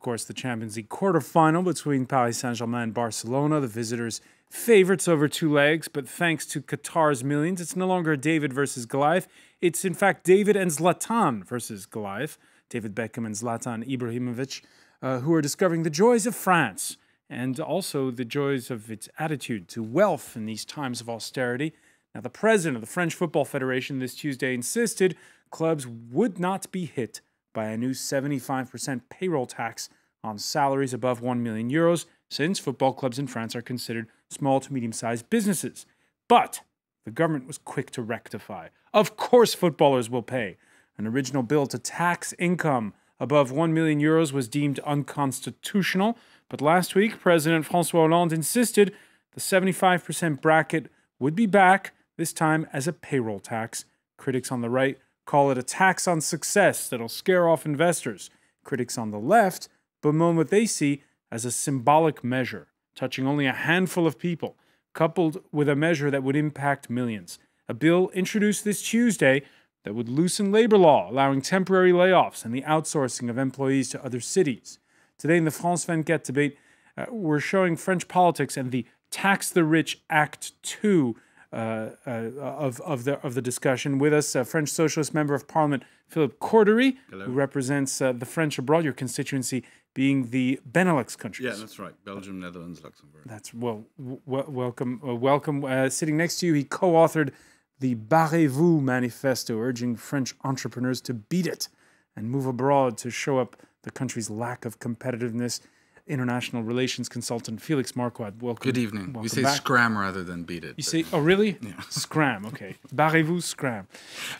course, the Champions League quarterfinal between Paris Saint-Germain and Barcelona. The visitors favorites over 2 legs, but thanks to Qatar's millions, it's no longer David versus Goliath. It's, in fact, David and Zlatan versus Goliath. David Beckham and Zlatan Ibrahimovic, who are discovering the joys of France and also the joys of its attitude to wealth in these times of austerity. Now, the president of the French Football Federation this Tuesday insisted clubs would not be hit by a new 75% payroll tax on salaries above 1 million euros, since football clubs in France are considered small to medium-sized businesses. But the government was quick to rectify. Of course footballers will pay. An original bill to tax income above 1 million euros was deemed unconstitutional, but last week President François Hollande insisted the 75% bracket would be back, this time as a payroll tax. Critics on the right call it a tax on success that'll scare off investors. Critics on the left bemoan what they see as a symbolic measure, touching only a handful of people, coupled with a measure that would impact millions. A bill introduced this Tuesday that would loosen labor law, allowing temporary layoffs and the outsourcing of employees to other cities. Today in the France 24 debate, we're showing French politics and the Tax the Rich Act 2 of the discussion. With us, a French Socialist member of Parliament, Philippe Cordery, who represents the French abroad, your constituency being the Benelux countries. Yeah, that's right. Belgium, Netherlands, Luxembourg. That's welcome. Sitting next to you, he co-authored the Barrez-vous manifesto, urging French entrepreneurs to beat it and move abroad to show up the country's lack of competitiveness. International relations consultant Felix Marquardt, welcome. Good evening. Welcome We say back. scram rather than beat it. You say, oh really? Yeah. Scram, okay. Barrez-vous, scram.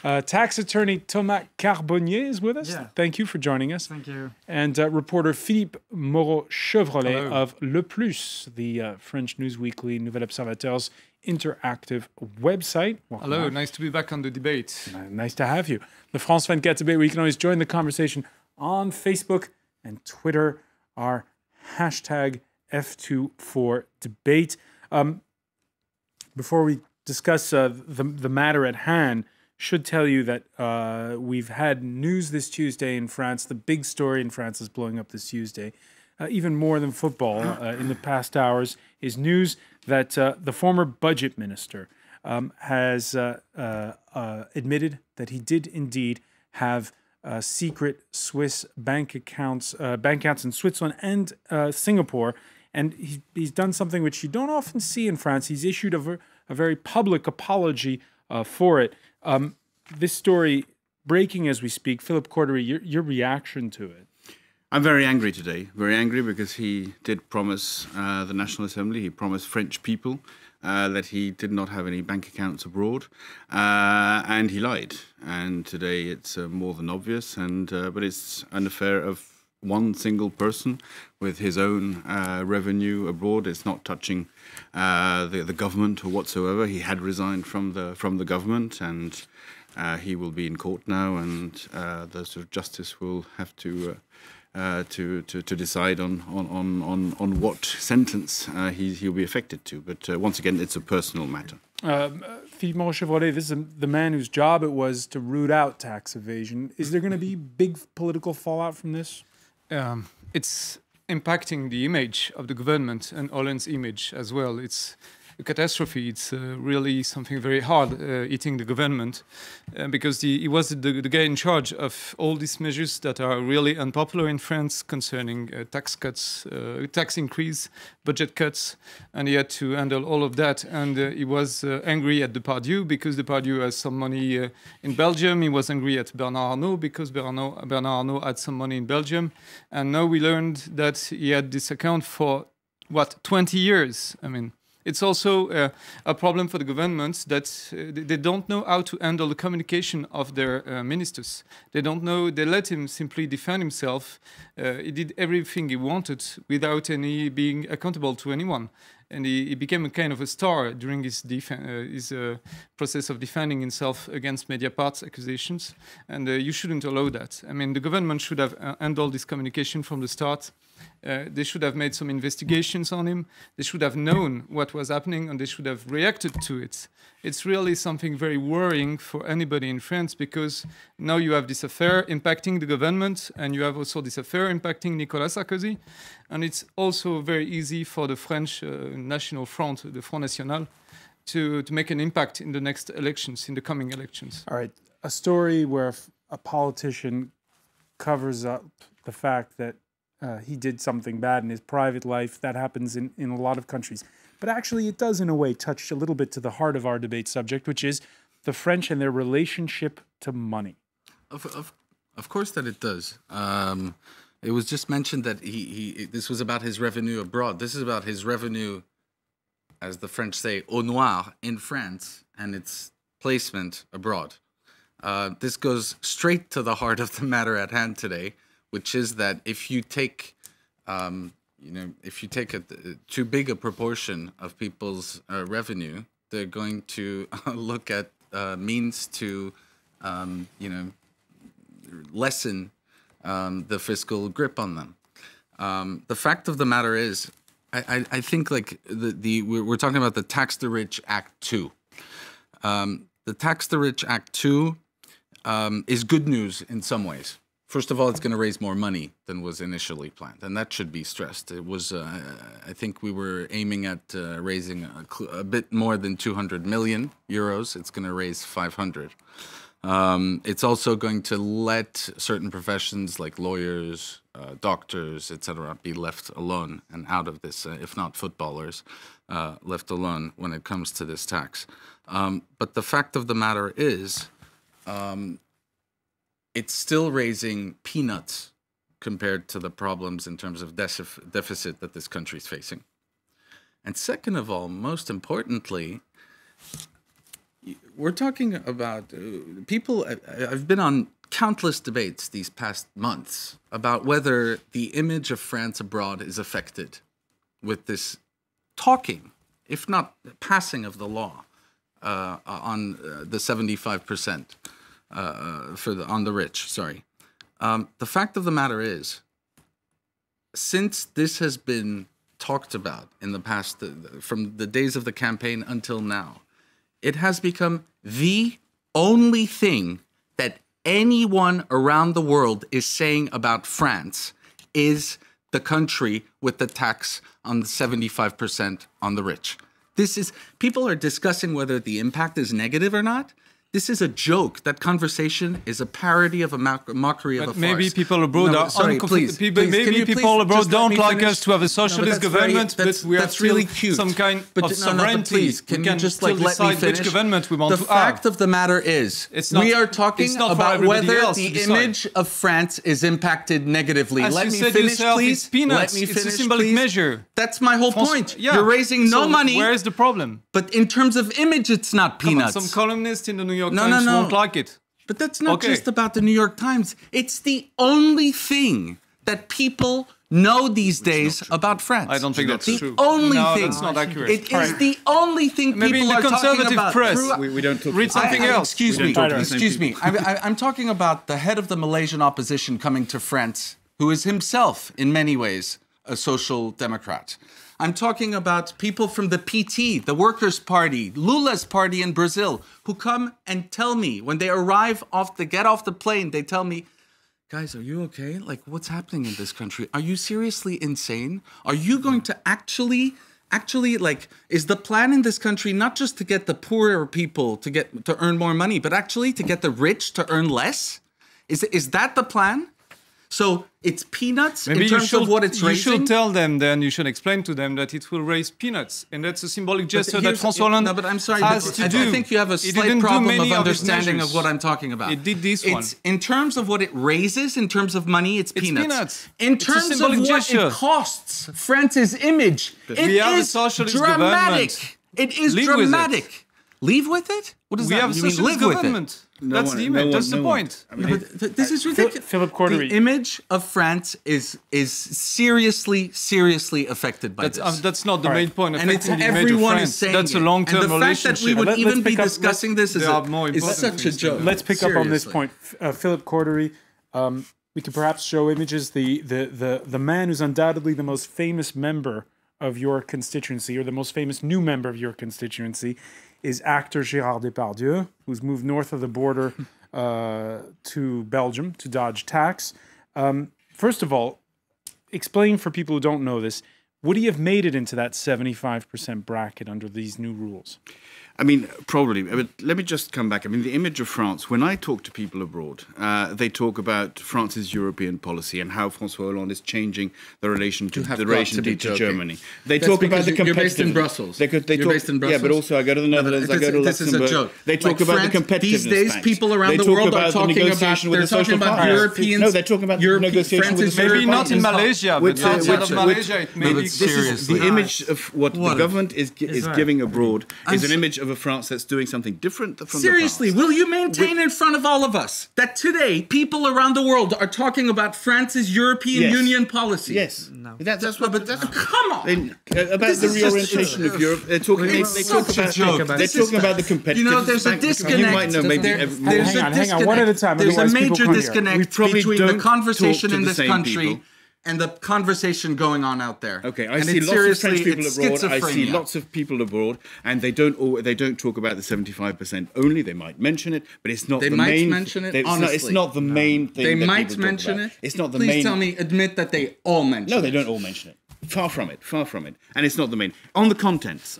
Tax attorney Thomas Carbonnier is with us. Yeah. Thank you for joining us. Thank you. And reporter Philippe Moreau Hello. of Le Plus, the French news weekly Nouvel Observateur's interactive website. Welcome Hello, back. nice to be back on the debate. Nice to have you. The France 24 debate, where you can always join the conversation on Facebook and Twitter. Our hashtag F24debate. Before we discuss the matter at hand, should tell you that we've had news this Tuesday in France. The big story in France is blowing up this Tuesday. Even more than football in the past hours is news that the former budget minister has admitted that he did indeed have secret Swiss bank accounts in Switzerland and Singapore. And he's done something which you don't often see in France. He's issued a very public apology for it. This story breaking as we speak. Philippe Cordery, your reaction to it? I'm very angry today. Very angry because he did promise the National Assembly, he promised French people that he did not have any bank accounts abroad, and he lied. And today it's more than obvious, but it's an affair of one single person with his own revenue abroad. It's not touching the government or whatsoever. He had resigned from the government, and he will be in court now, and the sort of justice will have to decide on what sentence he'll be affected to. But once again, it's a personal matter. Philippe Moreau, this is the man whose job it was to root out tax evasion. Is there going to be big political fallout from this? It's impacting the image of the government and Hollande's image as well. It's a catastrophe. It's really something very hard hitting the government because he was the guy in charge of all these measures that are really unpopular in France concerning tax cuts, tax increase, budget cuts, and he had to handle all of that. And he was angry at Depardieu because Depardieu has some money in Belgium. He was angry at Bernard Arnault because Bernard Arnault had some money in Belgium. And now we learned that he had this account for, 20 years? I mean, it's also a problem for the governments that they don't know how to handle the communication of their ministers. They don't know, they let him simply defend himself. He did everything he wanted without any being accountable to anyone. And he became a kind of a star during his process of defending himself against Mediapart's accusations. And you shouldn't allow that. I mean, the government should have handled this communication from the start. They should have made some investigations on him. They should have known what was happening, and they should have reacted to it. It's really something very worrying for anybody in France, because now you have this affair impacting the government, and you have also this affair impacting Nicolas Sarkozy. And it's also very easy for the French National Front, the Front National, to make an impact in the next elections, in the coming elections. All right. A story where a politician covers up the fact that he did something bad in his private life. That happens in a lot of countries. But actually, it does, in a way, touch a little bit to the heart of our debate subject, which is the French and their relationship to money. Of course that it does. It was just mentioned that this was about his revenue abroad. This is about his revenue, as the French say, au noir in France, and its placement abroad. This goes straight to the heart of the matter at hand today, which is that if you take, if you take too big a proportion of people's revenue, they're going to look at means to, lessen the fiscal grip on them. The fact of the matter is, I think like we're talking about the Tax the Rich Act 2. The Tax the Rich Act 2 is good news in some ways. First of all, it's going to raise more money than was initially planned, and that should be stressed. It was, I think we were aiming at raising a bit more than 200 million euros. It's going to raise 500. It's also going to let certain professions like lawyers, doctors, etc., be left alone and out of this, if not footballers, left alone when it comes to this tax. But the fact of the matter is, it's still raising peanuts compared to the problems in terms of deficit that this country is facing. And second of all, most importantly, we're talking about people. I've been on countless debates these past months about whether the image of France abroad is affected with this talking, if not passing of the law on the 75%. On the rich, sorry. The fact of the matter is, since this has been talked about in the past, from the days of the campaign until now, it has become the only thing that anyone around the world is saying about France is the country with the tax on the 75% on the rich. People are discussing whether the impact is negative or not. This is a joke. That conversation is a parody of a mockery of a farce. Maybe people abroad people abroad don't like us to have a socialist government, but we are really cute. Some kind of sovereignty. Can you just let me finish? Which government we want to have. The fact of the matter is, we are talking about whether the image of France is impacted negatively. Let me finish, please. Let me finish, it's a symbolic measure. That's my whole point. You're raising no money. Where is the problem? But in terms of image, it's not peanuts. Some columnist in the New York Times won't like it. But that's not just about the New York Times. It's the only thing that people know these days about France. I don't think that's true. The only thing. That's not accurate. It is the only thing people are talking about. Press. We don't talk. Read something else. Excuse me. I'm talking about the head of the Malaysian opposition coming to France, who is himself, in many ways, a social democrat. I'm talking about people from the PT, the Workers' Party, Lula's party in Brazil, who come and tell me when they get off the plane, they tell me, guys, are you okay? Like, what's happening in this country? Are you seriously insane? Are you going to actually, like, is the plan in this country not just to get the poorer people to earn more money, but actually to get the rich to earn less? Is that the plan? So it's peanuts in terms of what it's raising? You should tell them then, you should explain to them that it will raise peanuts. And that's a symbolic gesture that François Hollande has to do. I think you have a slight problem of understanding of what I'm talking about. It did this one. In terms of what it raises, in terms of money, it's peanuts. In terms of what it costs France's image, it is dramatic. It is dramatic. Leave with it? What does We that have a mean? You mean socialist live with it? government. That's the image. That's the point. I mean, But this is ridiculous. Philip Cordery. The image of France is seriously affected by this. That's not the main point. And it's affecting the image of everyone France. is saying that's a it. long-term And the fact that we relationship. would Let's even be pick up- discussing this there are more is important such a things to joke. do. Let's pick up on this Seriously. point. Philip Cordery, we could perhaps show images. The man who's undoubtedly the most famous member of your constituency, or the most famous new member of your constituency, is actor Gérard Depardieu, who's moved north of the border to Belgium to dodge tax. First of all, explain for people who don't know this, would he have made it into that 75% bracket under these new rules? I mean, probably. But let me just come back. I mean, the image of France, when I talk to people abroad, they talk about France's European policy and how François Hollande is changing the relation to Germany. They That's talk about because the competitiveness. you're based in Brussels. They You're talk, based in Yeah, Brussels? but also I go to the Netherlands, I go to this Luxembourg. is a joke. They talk Like about France, the competitiveness these days, pact. people around They the talk world are about the talking negotiation with they're the social talking about partners. Europeans. No, they're talking about the negotiation with the social Maybe not in partners. Malaysia, Which, but outside of which- Malaysia, it may No, be but The image of what the government is giving abroad is an image of a France that's doing something different from Seriously, the past. will you maintain in front of all of us that today people around the world are talking about France's European Yes. Union policy? Yes. No. That's what. But that's Come on. about This the is just- reorientation of Europe. They're talking. They talk such a about. joke. They're talking about the competitiveness. You know, there's a bank. disconnect. You might know maybe. There's Hang on, one at a time, There's a otherwise people major can't hear. disconnect We probably between the don't conversation talk to in the this same country people. and the conversation going on out there. Okay, I And see it's lots of French seriously- people it's abroad. I see schizophrenia. lots of people abroad, and they don't talk about the 75% only. They might mention it, but it's not They the might main. mention it, it's honestly. not the main thing. They that might people talk mention about. it. It's not the Please main. tell me, admit that they all mention it. No, they don't all mention it. Far from it. Far from it. And it's not the main. On the contents.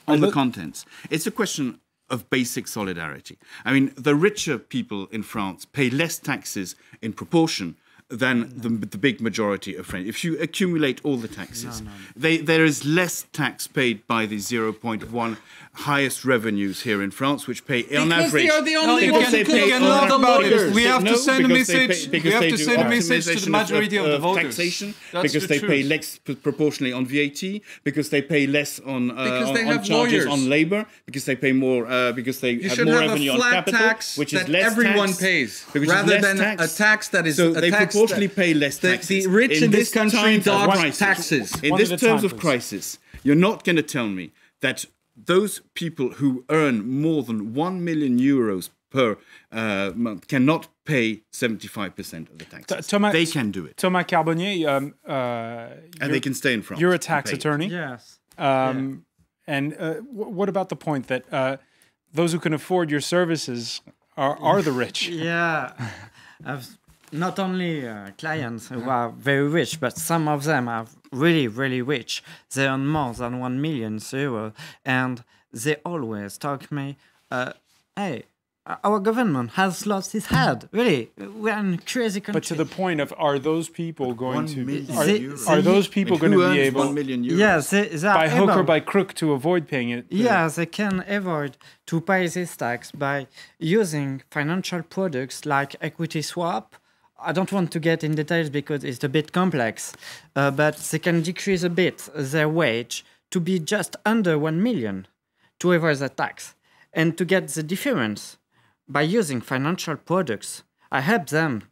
It's a question of basic solidarity. I mean, the richer people in France pay less taxes in proportion than the big majority of French. If you accumulate all the taxes, there is less tax paid by the 0.1 highest revenues here in France, which pay on Because average. they are the only you ones can- who you could can afford laugh the about it. lawyers. We have to send a because they message. because We have they to do send a message to the optimization majority of the voters. taxation, That's because the they pay truth. less proportionally on VAT, because they pay less on they on have charges lawyers. on labor, because they pay more because they You have should more have a revenue on flat capital, tax which is that less everyone tax, pays, which is rather less than tax. a tax that is so a they tax proportionally that- pay less the- taxes. the rich in this times country of dodge crisis- taxes. In One this at a terms time, of please. crisis, you're not going to tell me that those people who earn more than 1 million euros per month cannot pay 75% of the taxes. They can do it. Thomas Carbonnier, And they can stay in France. you're a and tax pay. attorney. Yes. And what about the point that those who can afford your services are the rich? Yeah. I've not only clients who are very rich, but some of them are really, really rich. They earn more than 1 million euros. And they always talk to me, hey, our government has lost his head. Really, we're in a crazy country. But to the point of, are those people going 1 to million euros. are those people going Who to be earns able 1 million euros? Yes, they are by hook or able. by crook to avoid paying it? Yeah, they can avoid to pay this tax by using financial products like equity swap. I don't want to get in details because it's a bit complex, but they can decrease a bit their wage to be just under 1 million to avoid the tax. And to get the difference by using financial products, I help them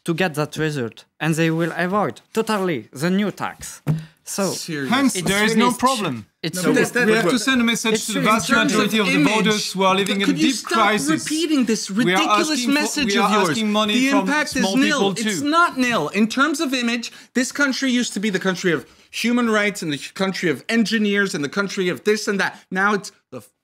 to get that result, and they will avoid totally the new tax. So Hence, It's there is really no str- problem. it's No, really but that- We have to send a message It's to the really vast in terms majority of the image, voters who are living in a could you deep stop crisis. repeating this We are ridiculous asking for- message we of are yours? asking money The from impact is small nil. people too. It's not nil. In terms of image, this country used to be the country of human rights and the country of engineers and the country of this and that. Now it's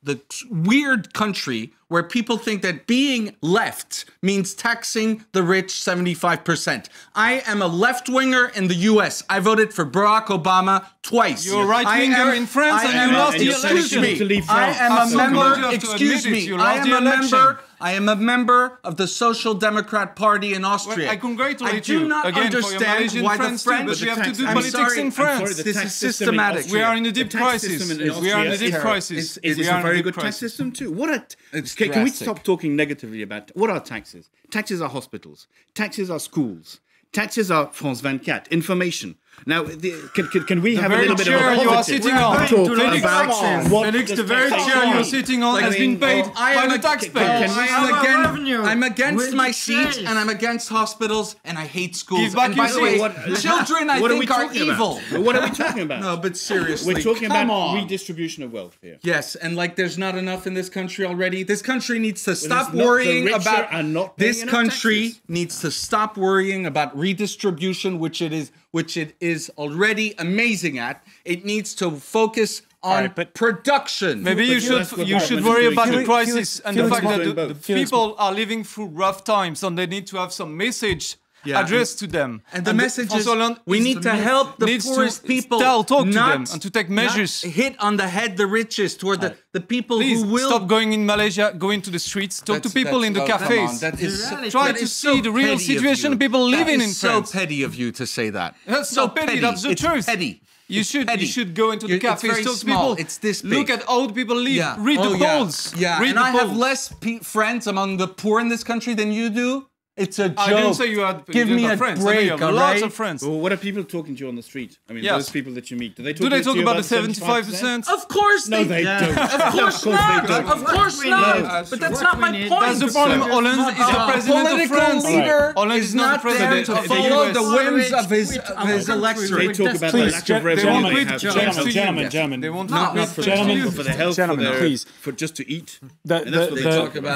the weird country where people think that being left means taxing the rich 75%. I am a left-winger in the US. I voted for Barack Obama twice. You're a right-winger in France and you lost the excuse election. me. To leave I France. am a Absolutely. You member, have to excuse admit it, me, you I lost am the a election. member. I am a member of the Social Democrat Party in Austria. Well, I congratulate I do you not again for your understand Malaysian why friends the too, French. but we have to do I'm politics sorry, in I'm France. This is systematic. We are in a deep crisis. We are in a deep crisis. It's We a are in very deep good tax crisis. system too. What are It's can we drastic. stop talking negatively about what are taxes? Taxes are hospitals. Taxes are schools. Taxes are France 24, information. Now, can we have a very little bit of chair a you are positive sitting on. talk Felix, about what Felix, does the very taxation chair you're mean? sitting on has been paid by the taxpayers. I'm against my seat, and I'm against hospitals, and I hate schools. Give back And by your the way, seat. children, I What are we think, are talking about? evil. What are we talking about? No, but seriously, We're talking come about on. redistribution of wealth here. Yes, and like there's not enough in this country already. This country needs to stop it's not- worrying the richer about. are not paying This enough country taxes. needs to stop worrying about redistribution, which it is already amazing at. It needs to focus on right, but- production. Maybe you that's should what you should government worry is doing. about the Felix- crisis and the Felix fact is that doing the both. people are living through rough times and they need to have some message addressed to them. And the message is François Hollande we need to help the needs to poorest people. talk to not, them and to take measures. not hit on the head the richest, or the people Please who will stop going in Malaysia, go into the streets, talk to people in the cafes. That is Try to see the real situation people living in France. So petty of you to say that. That's so not petty, that's the it's truth. Petty. You should go into the It's cafes, very talk to small. people. It's this big. Look at how people live. Read the polls. Yeah, Read and the I have polls. less friends among the poor in this country than you do. It's a joke. I didn't say you had. Give you me have a friends. break, I know you have all lots right? of friends. Well, what are people talking to you on the street? I mean, Yes. those people that you meet. Do they Do they to talk you about the 75%? 75%? Of course No, they don't. Of course not. don't. Of course not. But that's not my point. That's the problem. Hollande is the president of Political France. leader Hollande is is not not the there president to of the follow US. the whims of his They electorate. talk about the Please, lack of they revenue won't they quit have. jobs to you. Gentlemen. They won't Not quit for jobs to Gentlemen, you. for the health, Gentlemen, please. for just to eat. The- And that's what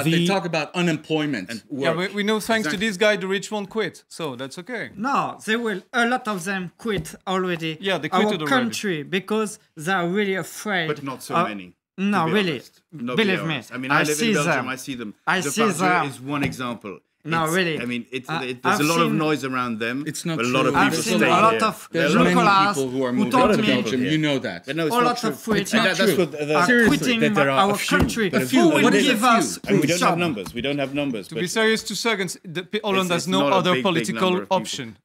the- They talk about unemployment. And Yeah, work. we know thanks to Exactly. this guy, the rich won't quit. So that's okay. No, they will. A lot of them quit already. Yeah, they our quitted already. country because they are really afraid. But not so many. No, to be really. honest. No, Believe be me. honest. I mean, I live see in Belgium. them. I see them. I The see Barrez-vous them. is one example. No, really. I mean, there's I've a lot of seen- noise around them. It's not but a lot of true. I've people seen stay a lot here. of There are There's a lot many of locals people who are who moving told to me- Belgium. You know that. But no, it's a not lot true. of French And that's what are seriously, quitting that there are our a few, country. but a Who few. will What is give a few? us And we don't job? have numbers. We don't have numbers. To be serious, 2 seconds. Hollande has it's no not a other big, big number political of people. option.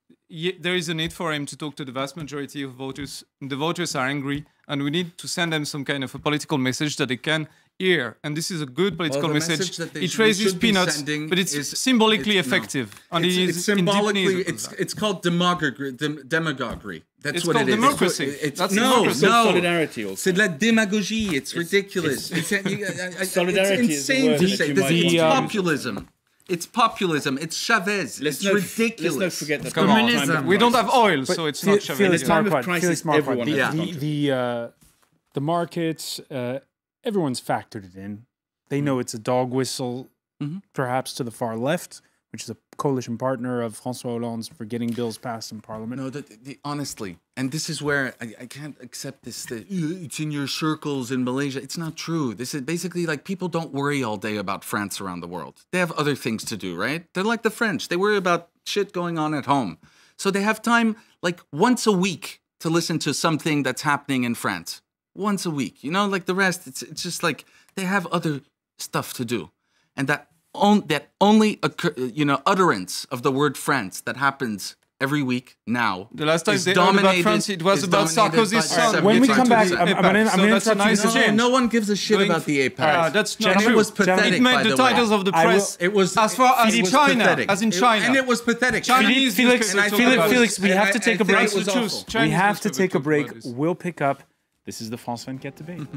There is a need for him to talk to the vast majority of voters. The voters are angry, and we need to send them some kind of a political message that they can hear. And this is a good political the message. message that they It should raises be peanuts, sending but it's is- symbolically it's- no. effective. And It's it is symbolically. in deep need. It's called demagoguery. That's It's what called it is. democracy. It's That's no, democracy. no. Solidarity also. C'est de la démagogie. It's ridiculous. Solidarity it's is the insane word to that say you this. might It's use. populism. It's populism. It's Chavez. It's ridiculous. Let's not forget that. Come on, Communism. we don't have oil, so it's not Felix Chavez. time of Marquardt, crisis, Felix Marquardt, everyone the, has to the markets, everyone's factored it in. They know it's a dog whistle, perhaps to the far left, which is a coalition partner of François Hollande's for getting bills passed in Parliament. No, honestly, and this is where I can't accept this. That it's in your circles in Malaysia. It's not true. This is basically like people don't worry all day about France around the world. They have other things to do, right? They're like the French. They worry about shit going on at home. So they have time like once a week to listen to something that's happening in France. Once a week. You know, like the rest, it's just like they have other stuff to do. And that only utterance of the word France that happens every week now. The last time is they heard about dominated- France, it was is about dominated by Sarkozy's the son. When we getting come to back, the I'm APAC. gonna So that's a interrupt you. nice change. No one gives a shit Going about the APAC. That's not And true. it was pathetic. It made by the way. titles of the I will- press It was as far as it was China, pathetic. as in China. And it was pathetic. Chinese Felix, newspapers talk Felix, about it. Felix, we have to take a break. It was awful. We have to Chinese take a newspapers break. talk about this. We'll pick up. This is the France 24 debate.